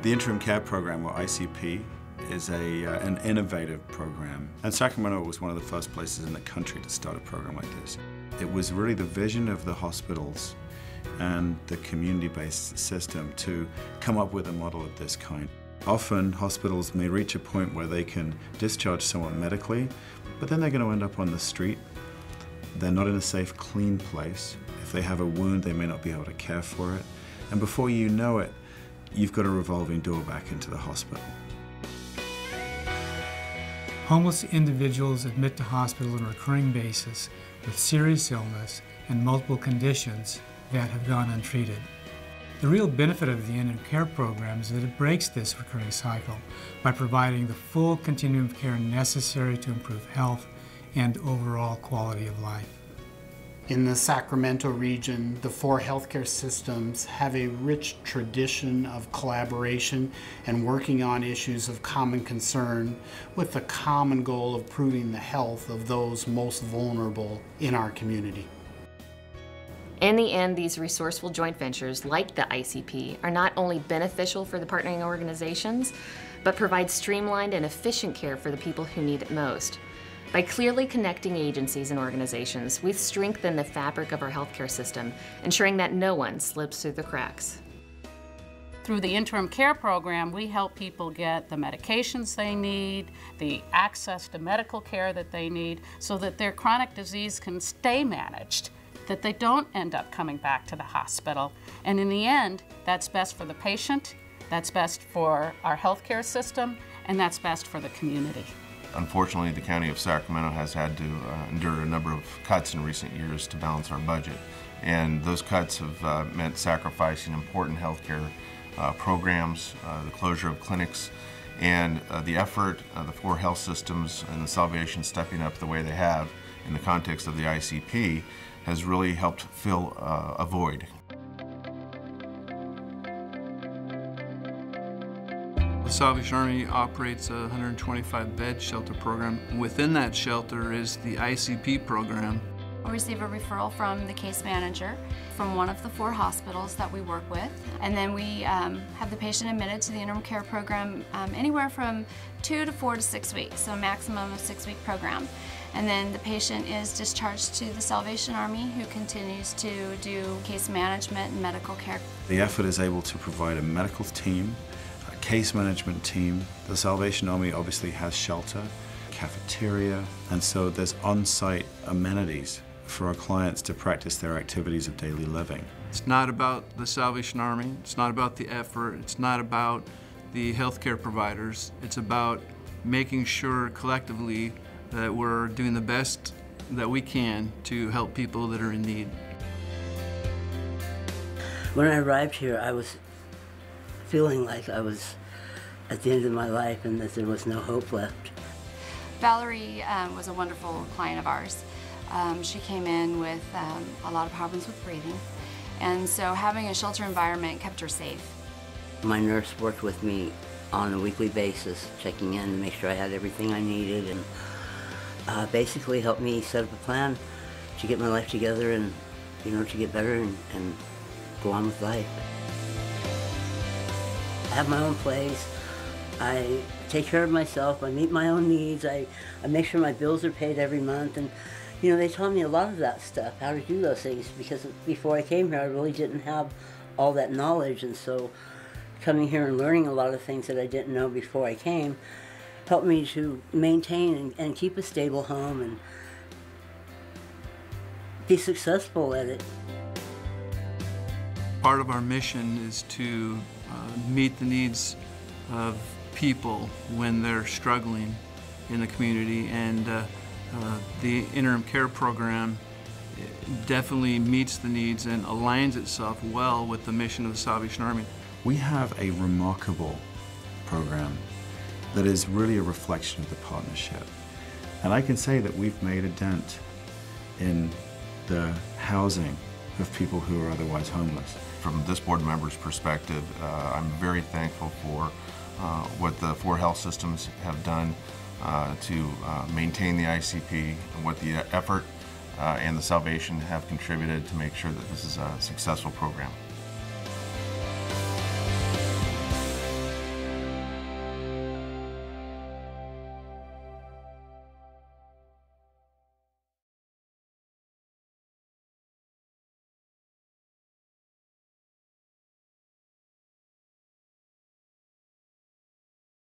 The Interim Care Program, or ICP, is an innovative program. And Sacramento was one of the first places in the country to start a program like this. It was really the vision of the hospitals and the community-based system to come up with a model of this kind. Often, hospitals may reach a point where they can discharge someone medically, but then they're going to end up on the street. They're not in a safe, clean place. If they have a wound, they may not be able to care for it. And before you know it, you've got a revolving door back into the hospital. Homeless individuals admit to hospital on a recurring basis with serious illness and multiple conditions that have gone untreated. The real benefit of the Interim Care Program is that it breaks this recurring cycle by providing the full continuum of care necessary to improve health and overall quality of life. In the Sacramento region, the 4 healthcare systems have a rich tradition of collaboration and working on issues of common concern with the common goal of improving the health of those most vulnerable in our community. In the end, these resourceful joint ventures, like the ICP, are not only beneficial for the partnering organizations, but provide streamlined and efficient care for the people who need it most. By clearly connecting agencies and organizations, we've strengthened the fabric of our healthcare system, ensuring that no one slips through the cracks. Through the Interim Care Program, we help people get the medications they need, the access to medical care that they need, so that their chronic disease can stay managed, that they don't end up coming back to the hospital. And in the end, that's best for the patient, that's best for our healthcare system, and that's best for the community. Unfortunately, the County of Sacramento has had to endure a number of cuts in recent years to balance our budget. And those cuts have meant sacrificing important healthcare programs, the closure of clinics, and the effort of the 4 health systems and the Salvation stepping up the way they have in the context of the ICP has really helped fill a void. The Salvation Army operates a 125-bed shelter program. Within that shelter is the ICP program. We receive a referral from the case manager from one of the 4 hospitals that we work with, and then we have the patient admitted to the Interim Care Program anywhere from 2 to 4 to 6 weeks, so a maximum of 6-week program. And then the patient is discharged to the Salvation Army, who continues to do case management and medical care. The effort is able to provide a medical team, a case management team. The Salvation Army obviously has shelter, cafeteria, and so there's on-site amenities for our clients to practice their activities of daily living. It's not about the Salvation Army, it's not about the effort, it's not about the healthcare providers. It's about making sure collectively that we're doing the best that we can to help people that are in need. When I arrived here, I was feeling like I was at the end of my life and that there was no hope left. Valerie was a wonderful client of ours. She came in with a lot of problems with breathing, and so having a shelter environment kept her safe. My nurse worked with me on a weekly basis, checking in to make sure I had everything I needed, and basically helped me set up a plan to get my life together and, you know, to get better and go on with life. I have my own place. I take care of myself. I meet my own needs. I make sure my bills are paid every month. And, you know, they taught me a lot of that stuff, how to do those things, because before I came here, I really didn't have all that knowledge. And so coming here and learning a lot of things that I didn't know before I came helped me to maintain and keep a stable home and be successful at it. Part of our mission is to meet the needs of people when they're struggling in the community, and the Interim Care Program definitely meets the needs and aligns itself well with the mission of the Salvation Army. We have a remarkable program that is really a reflection of the partnership. And I can say that we've made a dent in the housing of people who are otherwise homeless. From this board member's perspective, I'm very thankful for what the 4 health systems have done to maintain the ICP, and what the effort and the Salvation have contributed to make sure that this is a successful program.